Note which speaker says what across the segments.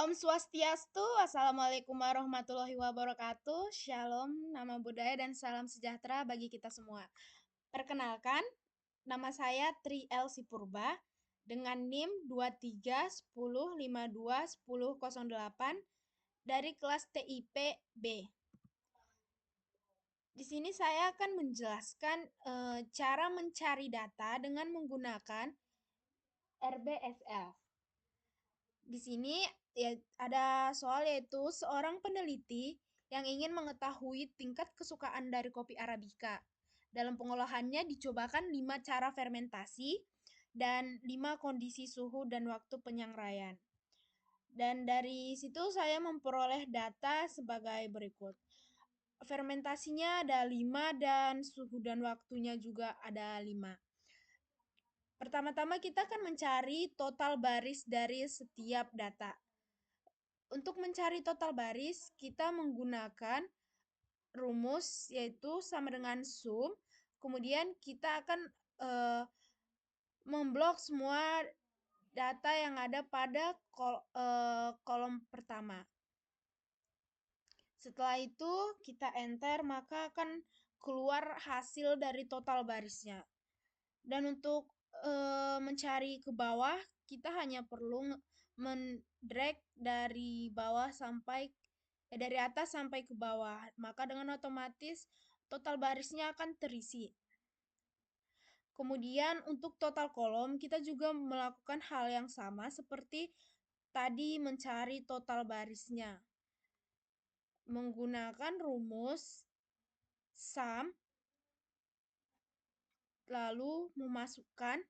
Speaker 1: Om Swastiastu, Assalamualaikum warahmatullahi wabarakatuh. Shalom, nama budaya dan salam sejahtera bagi kita semua. Perkenalkan, nama saya Tri L. Sipurba dengan NIM 2310521008 dari kelas TIP B. Di sini saya akan menjelaskan cara mencari data dengan menggunakan RBSL. Di sini ya ada soal yaitu seorang peneliti yang ingin mengetahui tingkat kesukaan dari kopi Arabica. Dalam pengolahannya dicobakan 5 cara fermentasi dan 5 kondisi suhu dan waktu penyangraian. Dan dari situ saya memperoleh data sebagai berikut. Fermentasinya ada 5 dan suhu dan waktunya juga ada 5. Pertama-tama kita akan mencari total baris dari setiap data. Untuk mencari total baris, kita menggunakan rumus yaitu sama dengan sum. Kemudian kita akan memblok semua data yang ada pada kolom pertama. Setelah itu kita enter, maka akan keluar hasil dari total barisnya. Dan untuk mencari ke bawah, kita hanya perlu mendrag dari bawah sampai dari atas sampai ke bawah. Maka dengan otomatis total barisnya akan terisi. Kemudian untuk total kolom, kita juga melakukan hal yang sama seperti tadi mencari total barisnya. Menggunakan rumus sum, lalu memasukkan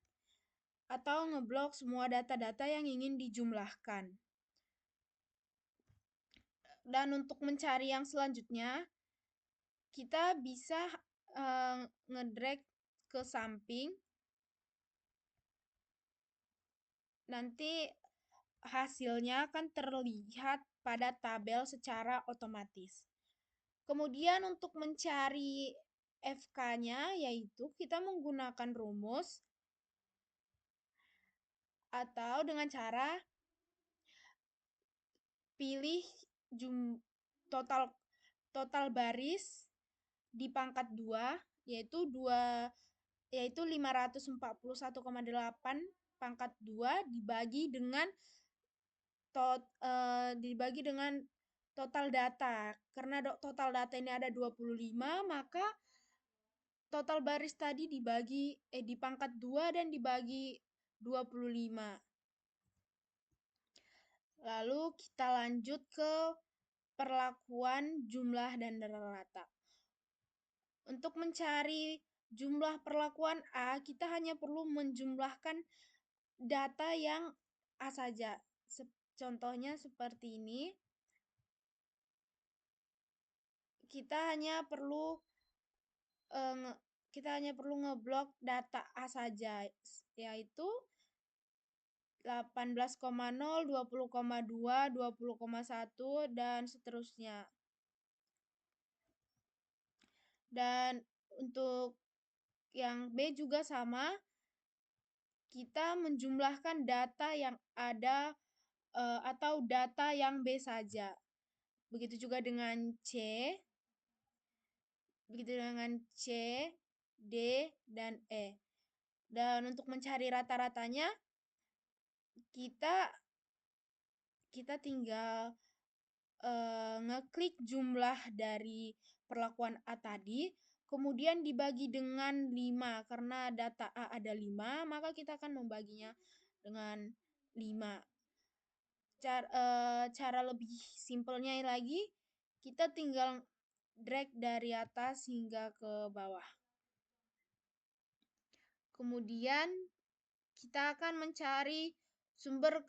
Speaker 1: atau ngeblok semua data-data yang ingin dijumlahkan. Dan untuk mencari yang selanjutnya, kita bisa ngedrag ke samping. Nanti hasilnya akan terlihat pada tabel secara otomatis. Kemudian untuk mencari FK-nya, yaitu kita menggunakan rumus atau dengan cara pilih total baris di pangkat 2 yaitu 541,8 pangkat 2 dibagi dengan total data. Karena total data ini ada 25, maka total baris tadi dibagi di pangkat 2 dan dibagi 25. Lalu kita lanjut ke perlakuan jumlah dan rata. Untuk mencari jumlah perlakuan A, kita hanya perlu menjumlahkan data yang A saja. Contohnya seperti ini. Kita hanya perlu ngeblok data A saja, yaitu 18,0, 20,2, 20,1, dan seterusnya. Dan untuk yang B juga sama, kita menjumlahkan data yang ada atau data yang B saja. Begitu juga dengan C, D, dan E. Dan untuk mencari rata-ratanya, kita tinggal ngeklik jumlah dari perlakuan A tadi, kemudian dibagi dengan 5. Karena data A ada 5, maka kita akan membaginya dengan 5. Cara lebih simpelnya lagi, kita tinggal drag dari atas hingga ke bawah. Kemudian kita akan mencari sumber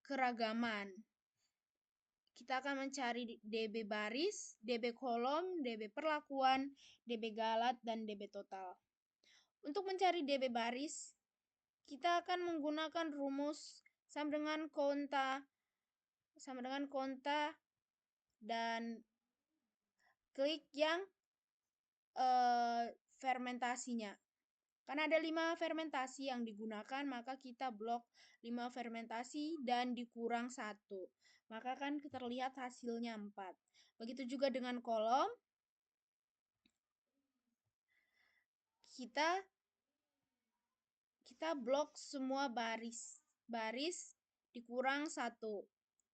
Speaker 1: keragaman. Kita akan mencari DB baris, DB kolom, DB perlakuan, DB galat, dan DB total. Untuk mencari DB baris, kita akan menggunakan rumus sama dengan konta dan klik yang fermentasinya. Karena ada 5 fermentasi yang digunakan, maka kita blok 5 fermentasi dan dikurang 1. Maka kan terlihat hasilnya 4. Begitu juga dengan kolom. Kita blok semua baris dikurang 1.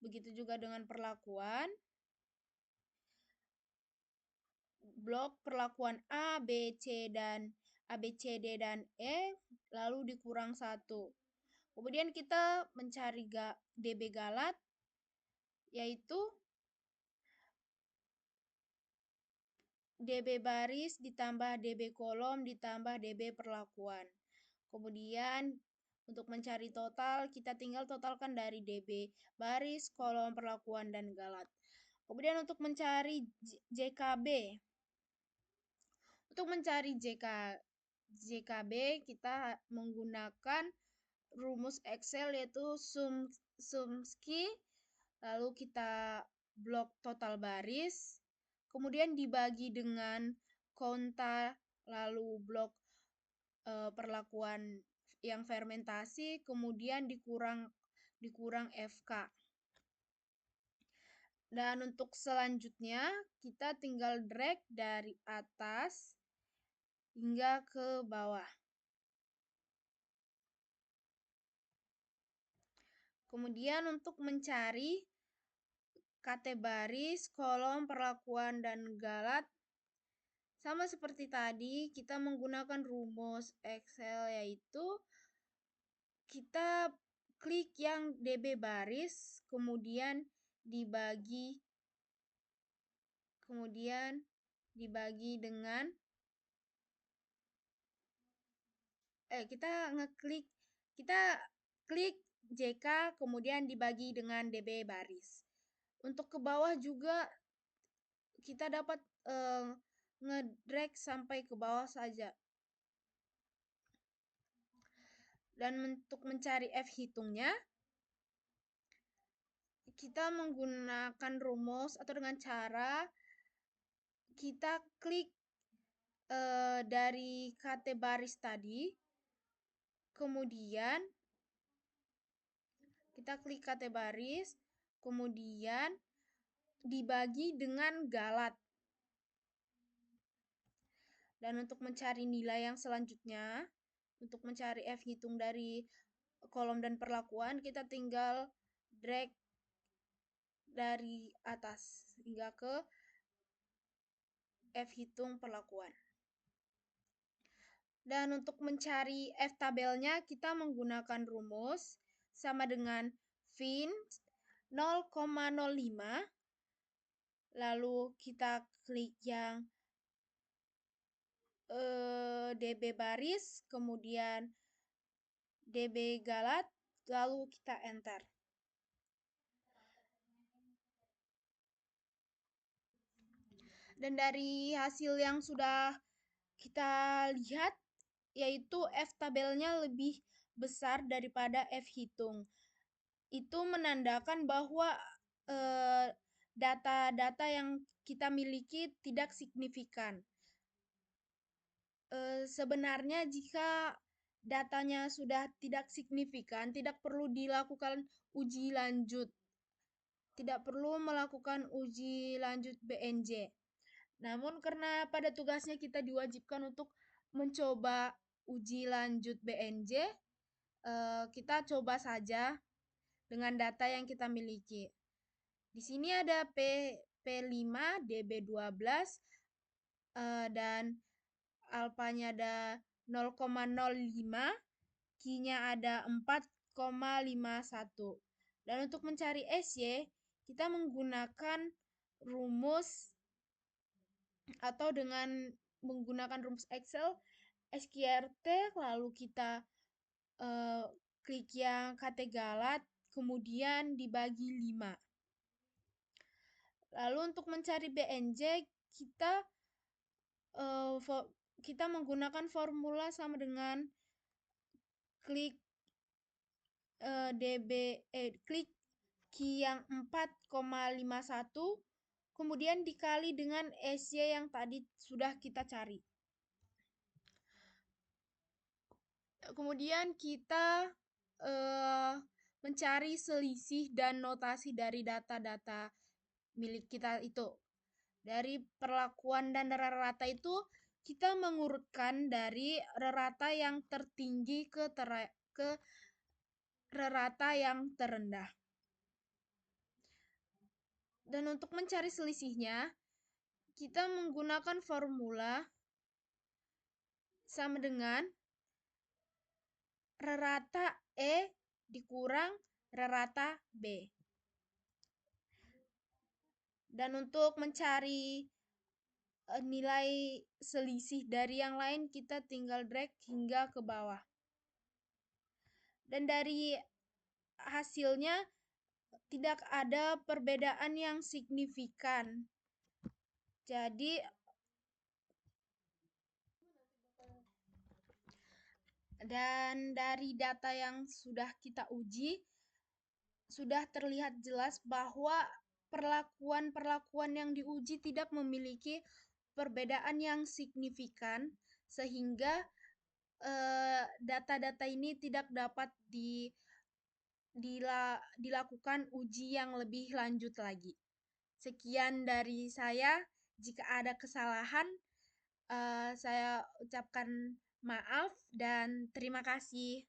Speaker 1: Begitu juga dengan perlakuan. Blok perlakuan A, B, C, D, dan E, lalu dikurang 1. Kemudian kita mencari DB galat, yaitu DB baris ditambah DB kolom ditambah DB perlakuan. Kemudian untuk mencari total, kita tinggal totalkan dari DB baris, kolom, perlakuan, dan galat. Kemudian untuk mencari JKB. Untuk mencari JKB, kita menggunakan rumus Excel yaitu SUMSKI, lalu kita blok total baris, kemudian dibagi dengan konta, lalu blok perlakuan yang fermentasi, kemudian dikurang FK. Dan untuk selanjutnya, kita tinggal drag dari atas hingga ke bawah. Kemudian untuk mencari KT baris, kolom, perlakuan, dan galat, sama seperti tadi, kita menggunakan rumus Excel, yaitu kita klik yang DB baris, kemudian dibagi dengan kita klik JK kemudian dibagi dengan DB baris. Untuk ke bawah juga kita dapat ngedrag sampai ke bawah saja. Dan untuk mencari F hitungnya, kita menggunakan rumus atau dengan cara kita klik dari KT baris tadi, kemudian kita klik KT baris, kemudian dibagi dengan galat. Dan untuk mencari nilai yang selanjutnya, untuk mencari F hitung dari kolom dan perlakuan, kita tinggal drag dari atas hingga ke F hitung perlakuan. Dan untuk mencari F tabelnya, kita menggunakan rumus sama dengan fin 0,05. Lalu kita klik yang DB baris, kemudian DB galat, lalu kita enter. Dan dari hasil yang sudah kita lihat, yaitu F tabelnya lebih besar daripada F hitung. Itu menandakan bahwa data-data yang kita miliki tidak signifikan. Sebenarnya jika datanya sudah tidak signifikan, tidak perlu dilakukan uji lanjut. Tidak perlu melakukan uji lanjut BNJ. Namun karena pada tugasnya kita diwajibkan untuk mencoba uji lanjut BNJ, kita coba saja dengan data yang kita miliki. Di sini ada P5, DB12, dan alfanya ada 0,05, Q-nya ada 4,51. Dan untuk mencari SY, kita menggunakan rumus atau dengan menggunakan rumus Excel SQRT, lalu kita klik yang KT galat, kemudian dibagi 5. Lalu untuk mencari BNJ, kita menggunakan formula sama dengan klik klik Q yang 4,51, kemudian dikali dengan SY yang tadi sudah kita cari. Kemudian kita mencari selisih dan notasi dari data-data milik kita itu. Dari perlakuan dan rata itu kita mengurutkan dari rata yang tertinggi ke rata yang terendah. Dan untuk mencari selisihnya, kita menggunakan formula sama dengan rata E dikurang rata B. Dan untuk mencari nilai selisih dari yang lain, kita tinggal drag hingga ke bawah. Dan dari hasilnya tidak ada perbedaan yang signifikan. Jadi dan dari data yang sudah kita uji, sudah terlihat jelas bahwa perlakuan-perlakuan yang diuji tidak memiliki perbedaan yang signifikan, sehingga data-data ini tidak dapat dilakukan uji yang lebih lanjut lagi. Sekian dari saya. Jika ada kesalahan, saya ucapkan maaf dan terima kasih.